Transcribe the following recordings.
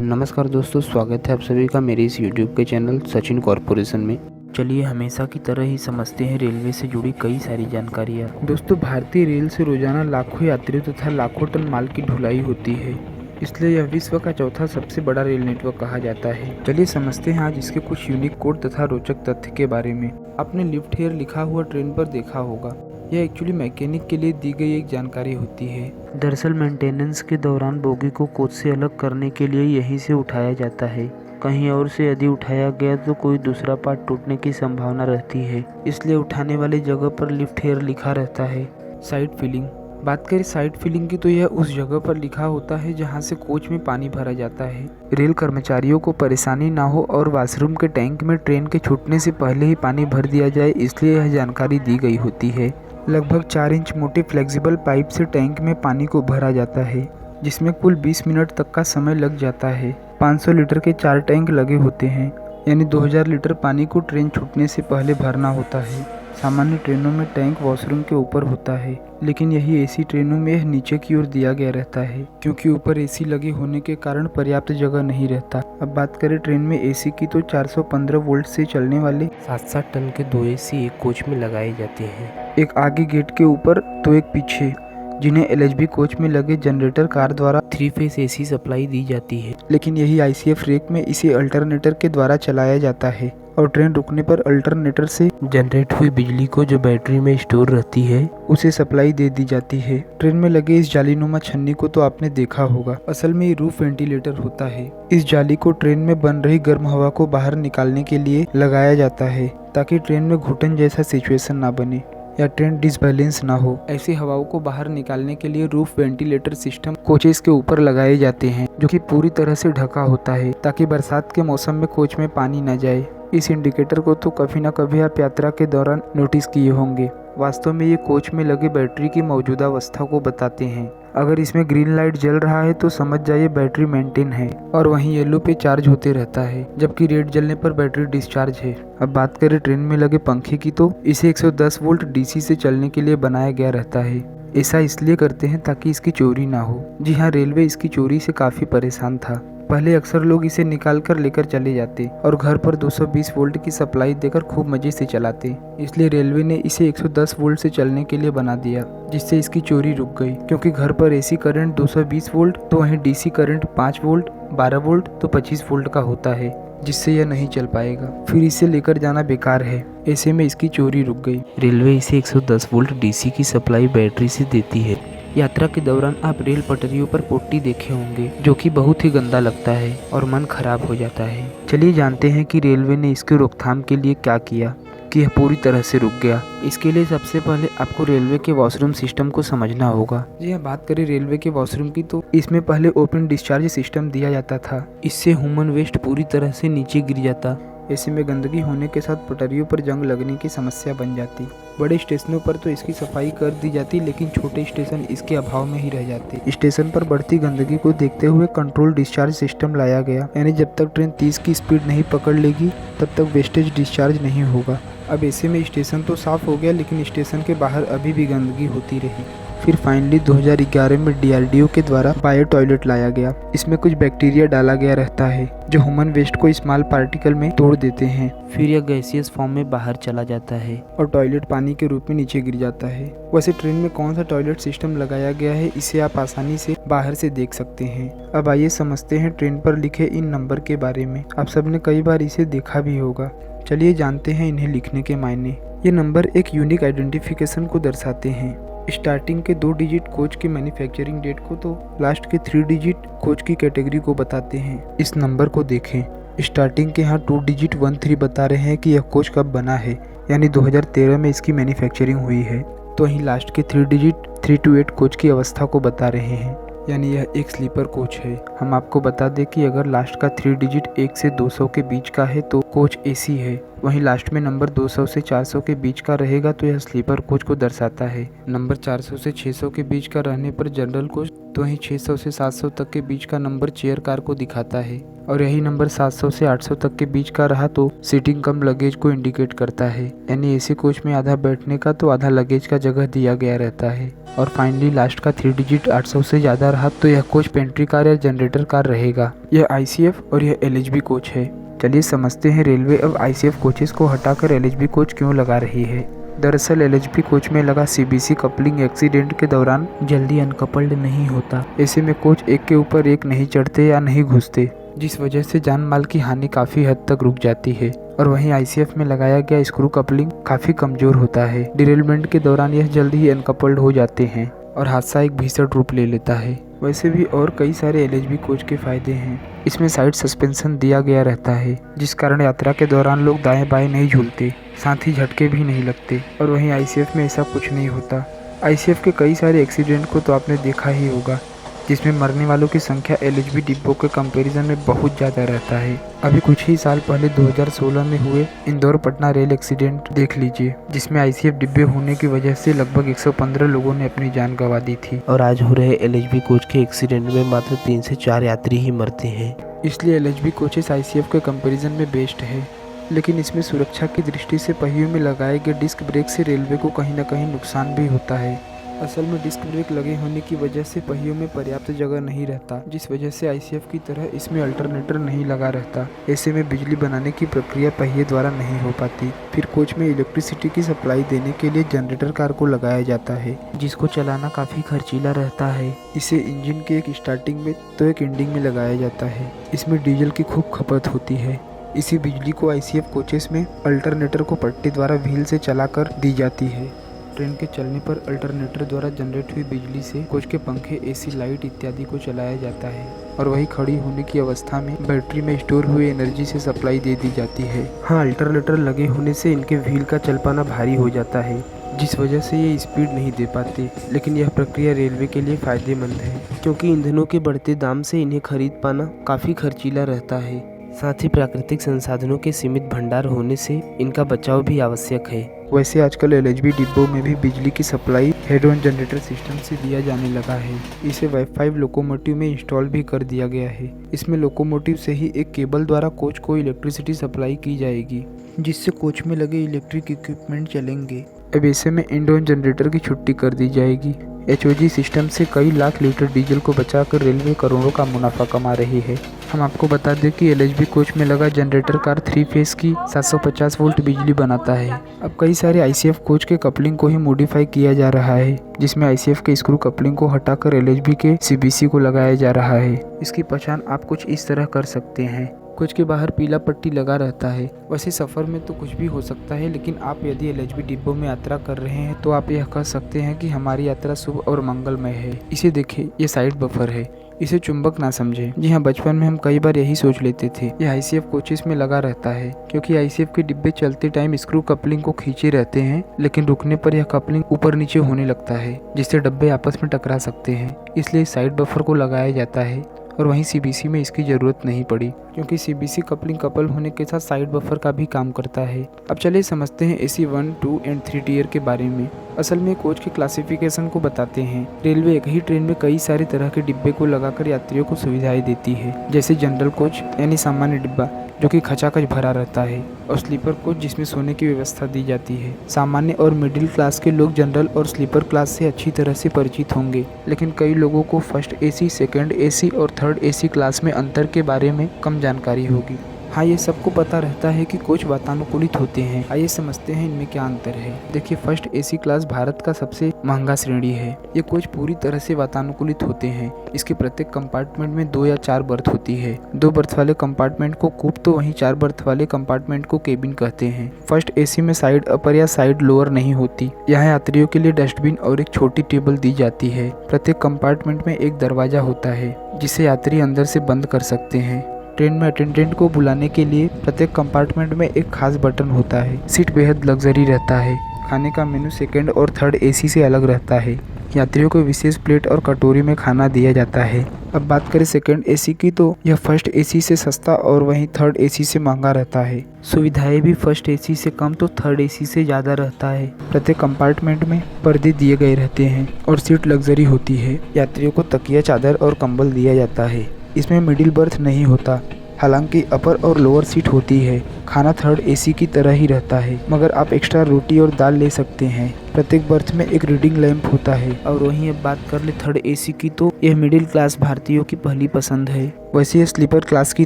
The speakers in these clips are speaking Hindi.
नमस्कार दोस्तों, स्वागत है आप सभी का मेरे इस यूट्यूब के चैनल सचिन कॉर्पोरेशन में। चलिए हमेशा की तरह ही समझते हैं रेलवे से जुड़ी कई सारी जानकारियाँ। दोस्तों, भारतीय रेल से रोजाना लाखों यात्रियों तथा लाखों टन माल की ढुलाई होती है, इसलिए यह विश्व का चौथा सबसे बड़ा रेल नेटवर्क कहा जाता है। चलिए समझते हैं आज इसके कुछ यूनिक कोड तथा रोचक तथ्य के बारे में। आपने लिफ्ट हेयर लिखा हुआ ट्रेन पर देखा होगा। यह एक्चुअली मैकेनिक के लिए दी गई एक जानकारी होती है। दरअसल मेंटेनेंस के दौरान बोगी को कोच से अलग करने के लिए यहीं से उठाया जाता है। कहीं और से यदि उठाया गया तो कोई दूसरा पार्ट टूटने की संभावना रहती है, इसलिए उठाने वाली जगह पर लिफ्ट हेयर लिखा रहता है। Side filling. बात करें साइड फिलिंग की तो यह उस जगह पर लिखा होता है जहां से कोच में पानी भरा जाता है। रेल कर्मचारियों को परेशानी ना हो और वॉशरूम के टैंक में ट्रेन के छूटने से पहले ही पानी भर दिया जाए, इसलिए यह जानकारी दी गई होती है। लगभग 4 इंच मोटे फ्लेक्सिबल पाइप से टैंक में पानी को भरा जाता है, जिसमें कुल 20 मिनट तक का समय लग जाता है। 500 लीटर के 4 टैंक लगे होते हैं, यानी 2000 लीटर पानी को ट्रेन छूटने से पहले भरना होता है। सामान्य ट्रेनों में टैंक वॉशरूम के ऊपर होता है, लेकिन यही एसी ट्रेनों में यह नीचे की ओर दिया गया रहता है, क्योंकि ऊपर एसी लगे होने के कारण पर्याप्त जगह नहीं रहता। अब बात करें ट्रेन में एसी की तो 415 वोल्ट से चलने वाले 7-7 टन के 2 एसी एक कोच में लगाए जाते हैं। एक आगे गेट के ऊपर तो एक पीछे, जिन्हें एलएचबी कोच में लगे जनरेटर कार द्वारा 3 फेस एसी सप्लाई दी जाती है। लेकिन यही आईसीएफ रेक में इसे अल्टरनेटर के द्वारा चलाया जाता है और ट्रेन रुकने पर अल्टरनेटर से जनरेट हुई बिजली को जो बैटरी में स्टोर रहती है उसे सप्लाई दे दी जाती है। ट्रेन में लगे इस जालीनुमा छन्नी को तो आपने देखा होगा। असल में ये रूफ वेंटिलेटर होता है। इस जाली को ट्रेन में बन रही गर्म हवा को बाहर निकालने के लिए लगाया जाता है, ताकि ट्रेन में घुटन जैसा सिचुएशन ना बने या ट्रेन डिसबैलेंस ना हो। ऐसी हवाओं को बाहर निकालने के लिए रूफ वेंटिलेटर सिस्टम कोचेस के ऊपर लगाए जाते हैं, जो कि पूरी तरह से ढका होता है, ताकि बरसात के मौसम में कोच में पानी न जाए। इस इंडिकेटर को तो कभी न कभी आप यात्रा के दौरान नोटिस किए होंगे। वास्तव में ये कोच में लगे बैटरी की मौजूदा अवस्था को बताते हैं। अगर इसमें ग्रीन लाइट जल रहा है तो समझ जाइए बैटरी मेंटेन है, और वहीं येलो पे चार्ज होते रहता है, जबकि रेड जलने पर बैटरी डिस्चार्ज है। अब बात करें ट्रेन में लगे पंखे की तो इसे 110 वोल्ट डीसी से चलने के लिए बनाया गया रहता है। ऐसा इसलिए करते हैं ताकि इसकी चोरी ना हो। जी हाँ, रेलवे इसकी चोरी से काफी परेशान था। पहले अक्सर लोग इसे निकाल कर लेकर चले जाते और घर पर 220 वोल्ट की सप्लाई देकर खूब मजे से चलाते। इसलिए रेलवे ने इसे 110 वोल्ट से चलने के लिए बना दिया, जिससे इसकी चोरी रुक गई। क्योंकि घर पर एसी करंट 220 वोल्ट तो वहीं डीसी करंट 5 वोल्ट, 12 वोल्ट तो 25 वोल्ट का होता है, जिससे यह नहीं चल पाएगा। फिर इसे लेकर जाना बेकार है। ऐसे में इसकी चोरी रुक गई। रेलवे इसे 110 वोल्ट डीसी की सप्लाई बैटरी से देती है। यात्रा के दौरान आप रेल पटरियों पर पोट्टी देखे होंगे, जो कि बहुत ही गंदा लगता है और मन खराब हो जाता है। चलिए जानते हैं कि रेलवे ने इसकी रोकथाम के लिए क्या किया कि यह पूरी तरह से रुक गया। इसके लिए सबसे पहले आपको रेलवे के वॉशरूम सिस्टम को समझना होगा। जी हाँ, बात करें रेलवे के वॉशरूम की तो इसमें पहले ओपन डिस्चार्ज सिस्टम दिया जाता था। इससे ह्यूमन वेस्ट पूरी तरह से नीचे गिर जाता। ऐसे में गंदगी होने के साथ पटरियों पर जंग लगने की समस्या बन जाती। बड़े स्टेशनों पर तो इसकी सफाई कर दी जाती, लेकिन छोटे स्टेशन इसके अभाव में ही रह जाते। स्टेशन पर बढ़ती गंदगी को देखते हुए कंट्रोल डिस्चार्ज सिस्टम लाया गया, यानी जब तक ट्रेन 30 की स्पीड नहीं पकड़ लेगी तब तक वेस्टेज डिस्चार्ज नहीं होगा। अब ऐसे में स्टेशन तो साफ हो गया, लेकिन स्टेशन के बाहर अभी भी गंदगी होती रही। फिर फाइनली 2011 में डीआरडीओ के द्वारा बायो टॉयलेट लाया गया। इसमें कुछ बैक्टीरिया डाला गया रहता है, जो ह्यूमन वेस्ट को स्मॉल पार्टिकल में तोड़ देते हैं। फिर यह गैसियस फॉर्म में बाहर चला जाता है और टॉयलेट पानी के रूप में नीचे गिर जाता है। वैसे ट्रेन में कौन सा टॉयलेट सिस्टम लगाया गया है, इसे आप आसानी से बाहर से देख सकते हैं। अब आइए समझते हैं ट्रेन पर लिखे इन नंबर के बारे में। आप सबने कई बार इसे देखा भी होगा। चलिए जानते हैं इन्हें लिखने के मायने। ये नंबर एक यूनिक आइडेंटिफिकेशन को दर्शाते हैं। स्टार्टिंग के 2 डिजिट कोच की मैन्युफैक्चरिंग डेट को तो लास्ट के 3 डिजिट कोच की कैटेगरी को बताते हैं। इस नंबर को देखें। स्टार्टिंग के यहाँ 2 डिजिट 13 बता रहे हैं कि यह कोच कब बना है, यानी 2013 में इसकी मैन्युफैक्चरिंग हुई है। तो वहीं लास्ट के 3 डिजिट 328 कोच की अवस्था को बता रहे हैं, यानी यह एक स्लीपर कोच है। हम आपको बता दें कि अगर लास्ट का 3 डिजिट 1 से 200 के बीच का है तो कोच एसी है। वहीं लास्ट में नंबर 200 से 400 के बीच का रहेगा तो यह स्लीपर कोच को दर्शाता है। नंबर 400 से 600 के बीच का रहने पर जनरल कोच, तो वहीं 600 से 700 तक के बीच का नंबर चेयर कार को दिखाता है। और यही नंबर 700 से 800 तक के बीच का रहा तो सीटिंग कम लगेज को इंडिकेट करता है। यानी एसी कोच में आधा बैठने का तो आधा लगेज का जगह दिया गया रहता है। और फाइनली लास्ट का 3 डिजिट 800 से ज़्यादा रहा तो यह कोच पेंट्री कार या जनरेटर कार रहेगा। यह ICF और यह LHB कोच है। चलिए समझते हैं रेलवे अब ICF कोचेस को हटाकर LHB कोच क्यों लगा रही है। दरअसल LHB कोच में लगा CBC कपलिंग एक्सीडेंट के दौरान जल्दी अनकपल्ड नहीं होता। ऐसे में कोच एक के ऊपर एक नहीं चढ़ते या नहीं घुसते, जिस वजह से जान माल की हानि काफ़ी हद तक रुक जाती है। और वहीं ICF में लगाया गया स्क्रू कपलिंग काफ़ी कमज़ोर होता है। डिरेलमेंट के दौरान यह जल्दी ही अनकपल्ड हो जाते हैं और हादसा एक भीषण रूप ले लेता है। वैसे भी और कई सारे LHB कोच के फायदे हैं। इसमें साइड सस्पेंशन दिया गया रहता है, जिस कारण यात्रा के दौरान लोग दाएं बाएं नहीं झूलते, साथ ही झटके भी नहीं लगते। और वहीं ICF में ऐसा कुछ नहीं होता। ICF के कई सारे एक्सीडेंट को तो आपने देखा ही होगा, जिसमें मरने वालों की संख्या LHB डिब्बों के कंपैरिजन में बहुत ज़्यादा रहता है। अभी कुछ ही साल पहले 2016 में हुए इंदौर पटना रेल एक्सीडेंट देख लीजिए, जिसमें ICF डिब्बे होने की वजह से लगभग 115 लोगों ने अपनी जान गंवा दी थी। और आज हो रहे LHB कोच के एक्सीडेंट में मात्र 3 से 4 यात्री ही मरते हैं। इसलिए LHB कोचेस ICF के कंपैरिजन में बेस्ट है। लेकिन इसमें सुरक्षा की दृष्टि से पहियों में लगाए गए डिस्क ब्रेक से रेलवे को कहीं न कहीं नुकसान भी होता है। असल में डिस्क ब्रेक लगे होने की वजह से पहियों में पर्याप्त जगह नहीं रहता, जिस वजह से ICF की तरह इसमें अल्टरनेटर नहीं लगा रहता। ऐसे में बिजली बनाने की प्रक्रिया पहिए द्वारा नहीं हो पाती। फिर कोच में इलेक्ट्रिसिटी की सप्लाई देने के लिए जनरेटर कार को लगाया जाता है, जिसको चलाना काफ़ी खर्चीला रहता है। इसे इंजन के एक स्टार्टिंग में तो एक एंडिंग में लगाया जाता है। इसमें डीजल की खूब खपत होती है। इसी बिजली को ICF कोचेस में अल्टरनेटर को पट्टी द्वारा व्हील से चलाकर दी जाती है। ट्रेन के चलने पर अल्टरनेटर द्वारा जनरेट हुई बिजली से कोच के पंखे, AC, लाइट इत्यादि को चलाया जाता है। और वही खड़ी होने की अवस्था में बैटरी में स्टोर हुई एनर्जी से सप्लाई दे दी जाती है। हाँ, अल्टरनेटर लगे होने से इनके व्हील का चल पाना भारी हो जाता है, जिस वजह से ये स्पीड नहीं दे पाते। लेकिन यह प्रक्रिया रेलवे के लिए फ़ायदेमंद है, क्योंकि ईंधनों के बढ़ते दाम से इन्हें खरीद पाना काफ़ी खर्चीला रहता है। साथ ही प्राकृतिक संसाधनों के सीमित भंडार होने से इनका बचाव भी आवश्यक है। वैसे आजकल LHB डिब्बों में भी बिजली की supply head on generator system से दिया जाने लगा है। इसे Y5 लोकोमोटिव में इंस्टॉल भी कर दिया गया है। इसमें लोकोमोटिव से ही एक केबल द्वारा कोच को इलेक्ट्रिसिटी सप्लाई की जाएगी, जिससे कोच में लगे इलेक्ट्रिक इक्विपमेंट चलेंगे। अब ऐसे में एंड ऑन जनरेटर की छुट्टी कर दी जाएगी। HOG सिस्टम से कई लाख लीटर डीजल को बचाकर रेलवे करोड़ों का मुनाफा कमा रही है। हम आपको बता दें कि LHB कोच में लगा जनरेटर कार 3 फेस की 750 वोल्ट बिजली बनाता है। अब कई सारे ICF कोच के कपलिंग को ही मॉडिफाई किया जा रहा है, जिसमें ICF के स्क्रू कपलिंग को हटाकर LHB के CBC को लगाया जा रहा है। इसकी पहचान आप कुछ इस तरह कर सकते हैं। कोच के बाहर पीला पट्टी लगा रहता है। वैसे सफ़र में तो कुछ भी हो सकता है, लेकिन आप यदि LHB डिब्बों में यात्रा कर रहे हैं तो आप यह कह सकते हैं कि हमारी यात्रा शुभ और मंगलमय है। इसे देखिए, ये साइड बफर है। इसे चुंबक ना समझें। जी हाँ, बचपन में हम कई बार यही सोच लेते थे। यह ICF कोचेस में लगा रहता है, क्योंकि ICF के डिब्बे चलते टाइम स्क्रू कपलिंग को खींचे रहते हैं, लेकिन रुकने पर यह कपलिंग ऊपर नीचे होने लगता है, जिससे डब्बे आपस में टकरा सकते हैं। इसलिए साइड बफर को लगाया जाता है। और वहीं CBC में इसकी ज़रूरत नहीं पड़ी, क्योंकि CBC कपलिंग कपल होने के साथ साइड बफर का भी काम करता है। अब चलिए समझते हैं AC 1, 2 एंड 3 टियर के बारे में। असल में कोच के क्लासिफिकेशन को बताते हैं। रेलवे एक ही ट्रेन में कई सारे तरह के डिब्बे को लगाकर यात्रियों को सुविधाएं देती है, जैसे जनरल कोच यानी सामान्य डिब्बा जो कि खचाखच भरा रहता है, और स्लीपर कोच जिसमें सोने की व्यवस्था दी जाती है। सामान्य और मिडिल क्लास के लोग जनरल और स्लीपर क्लास से अच्छी तरह से परिचित होंगे, लेकिन कई लोगों को फर्स्ट AC, सेकंड AC और थर्ड AC क्लास में अंतर के बारे में कम जानकारी होगी। हाँ, ये सबको पता रहता है कि कोच वातानुकूलित होते हैं। आइए समझते हैं इनमें क्या अंतर है। देखिए, फर्स्ट AC क्लास भारत का सबसे महंगा श्रेणी है। ये कोच पूरी तरह से वातानुकूलित होते हैं। इसके प्रत्येक कंपार्टमेंट में 2 या 4 बर्थ होती है। 2 बर्थ वाले कंपार्टमेंट को कूप तो वहीं 4 बर्थ वाले कंपार्टमेंट को केबिन कहते हैं। फर्स्ट AC में साइड अपर या साइड लोअर नहीं होती। यहाँ यात्रियों के लिए डस्टबिन और एक छोटी टेबल दी जाती है। प्रत्येक कंपार्टमेंट में एक दरवाजा होता है, जिसे यात्री अंदर से बंद कर सकते हैं। ट्रेन में अटेंडेंट को बुलाने के लिए प्रत्येक कंपार्टमेंट में एक खास बटन होता है। सीट बेहद लग्जरी रहता है। खाने का मेनू सेकंड और थर्ड AC से अलग रहता है। यात्रियों को विशेष प्लेट और कटोरी में खाना दिया जाता है। अब बात करें सेकंड AC की, तो यह फर्स्ट AC से सस्ता और वहीं थर्ड AC से महंगा रहता है। सुविधाएं भी फर्स्ट AC से कम तो थर्ड AC से ज़्यादा रहता है। प्रत्येक कंपार्टमेंट में पर्दे दिए गए रहते हैं और सीट लग्जरी होती है। यात्रियों को तकिया, चादर और कंबल दिया जाता है। इसमें मिडिल बर्थ नहीं होता। हालांकि अपर और लोअर सीट होती है। खाना थर्ड एसी की तरह ही रहता है, मगर आप एक्स्ट्रा रोटी और दाल ले सकते हैं। प्रत्येक बर्थ में एक रीडिंग लैंप होता है। और वहीं अब बात कर ले थर्ड एसी की, तो यह मिडिल क्लास भारतीयों की पहली पसंद है। वैसे ये स्लीपर क्लास की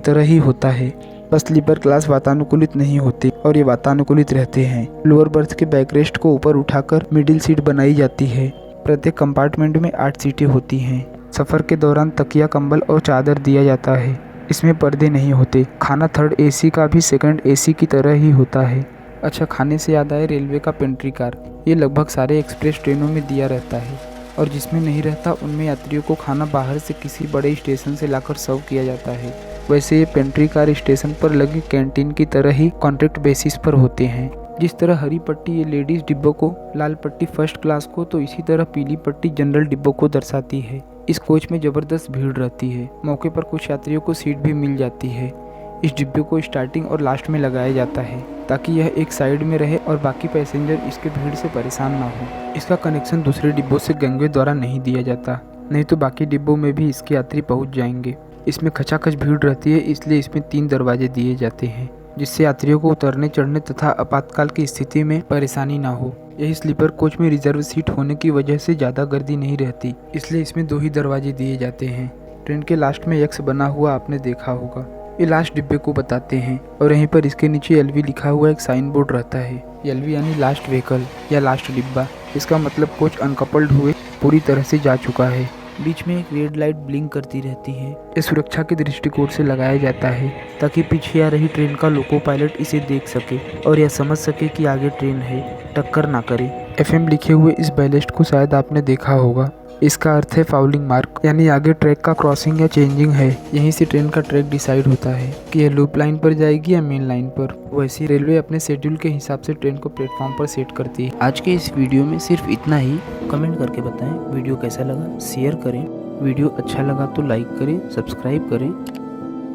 तरह ही होता है, बस स्लीपर क्लास वातानुकूलित नहीं होती और ये वातानुकूलित रहते हैं। लोअर बर्थ के बैकरेस्ट को ऊपर उठाकर मिडिल सीट बनाई जाती है। प्रत्येक कंपार्टमेंट में 8 सीटें होती हैं। सफ़र के दौरान तकिया, कंबल और चादर दिया जाता है। इसमें पर्दे नहीं होते। खाना थर्ड एसी का भी सेकंड एसी की तरह ही होता है। अच्छा, खाने से याद आए रेलवे का पेंट्री कार। ये लगभग सारे एक्सप्रेस ट्रेनों में दिया रहता है और जिसमें नहीं रहता उनमें यात्रियों को खाना बाहर से किसी बड़े स्टेशन से लाकर सर्व किया जाता है। वैसे ये पेंट्री कार स्टेशन पर लगी कैंटीन की तरह ही कॉन्ट्रैक्ट बेसिस पर होते हैं। जिस तरह हरी पट्टी ये लेडीज़ डिब्बों को, लाल पट्टी फर्स्ट क्लास को, तो इसी तरह पीली पट्टी जनरल डिब्बों को दर्शाती है। इस कोच में ज़बरदस्त भीड़ रहती है। मौके पर कुछ यात्रियों को सीट भी मिल जाती है। इस डिब्बे को स्टार्टिंग और लास्ट में लगाया जाता है ताकि यह एक साइड में रहे और बाकी पैसेंजर इसके भीड़ से परेशान ना हो। इसका कनेक्शन दूसरे डिब्बों से गंगवे द्वारा नहीं दिया जाता, नहीं तो बाकी डिब्बों में भी इसके यात्री पहुंच जाएंगे। इसमें खचाखच भीड़ रहती है, इसलिए इसमें 3 दरवाजे दिए जाते हैं जिससे यात्रियों को उतरने चढ़ने तथा आपातकाल की स्थिति में परेशानी ना हो। यही स्लीपर कोच में रिजर्व सीट होने की वजह से ज़्यादा गर्दी नहीं रहती, इसलिए इसमें 2 ही दरवाजे दिए जाते हैं। ट्रेन के लास्ट में एक्स बना हुआ आपने देखा होगा, ये लास्ट डिब्बे को बताते हैं और यहीं पर इसके नीचे एलवी लिखा हुआ एक साइन बोर्ड रहता है। एलवी यानी लास्ट व्हीकल या लास्ट डिब्बा। इसका मतलब कोच अनकपल्ड हुए पूरी तरह से जा चुका है। बीच में एक रेड लाइट ब्लिंक करती रहती है। ये सुरक्षा के दृष्टिकोण से लगाया जाता है ताकि पीछे आ रही ट्रेन का लोको पायलट इसे देख सके और यह समझ सके कि आगे ट्रेन है, टक्कर ना करे। FM लिखे हुए इस बैलेस्ट को शायद आपने देखा होगा। इसका अर्थ है फाउलिंग मार्क, यानी आगे ट्रैक का क्रॉसिंग या चेंजिंग है। यहीं से ट्रेन का ट्रैक डिसाइड होता है कि यह लूप लाइन पर जाएगी या मेन लाइन पर। वैसे रेलवे अपने शेड्यूल के हिसाब से ट्रेन को प्लेटफॉर्म पर सेट करती है। आज के इस वीडियो में सिर्फ इतना ही। कमेंट करके बताएं वीडियो कैसा लगा, शेयर करें। वीडियो अच्छा लगा तो लाइक करें, सब्सक्राइब करें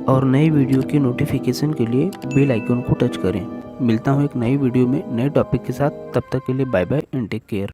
और नई वीडियो के नोटिफिकेशन के लिए बेल आइकन को टच करें। मिलता हूँ एक नई वीडियो में नए टॉपिक के साथ। तब तक के लिए bye bye and take care.